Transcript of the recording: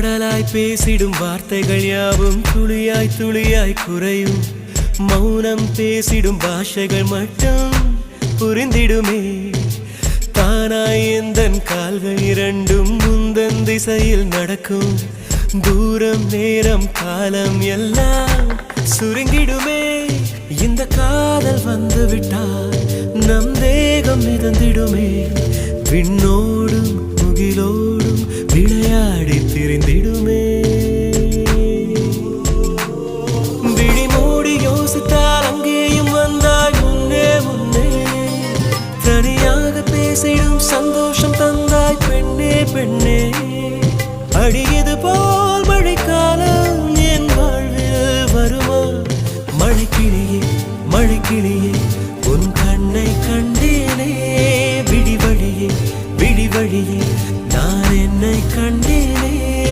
கடலாய் பேசிடும் வார்த்தைகள் யாவும் துளியாய் துளியாய் குறையும். மௌனம் பேசிடும் பாஷைகள் மட்டும் புரிந்திடுமே. தானாய் எந்தன் கால்கள் இரண்டும் முந்தன் திசையில் நடக்கும். தூரம் நேரம் காலம் எல்லாம் சுருங்கிடுமே. இந்த காதல் வந்து விட்டால் நம் தேகம் மிதந்திடுமே. விண்ணோடும் முகிலோடும் விளையாடி திரிந்திடுமே. விழி மூடி யோசித்தால் அங்கேயும் வந்தாய் முன்னே முன்னே. தனியாக பேசிடும் சந்தோஷம் தந்தாய் பெண்ணே பெண்ணே. அடியது போல் மழைக்கா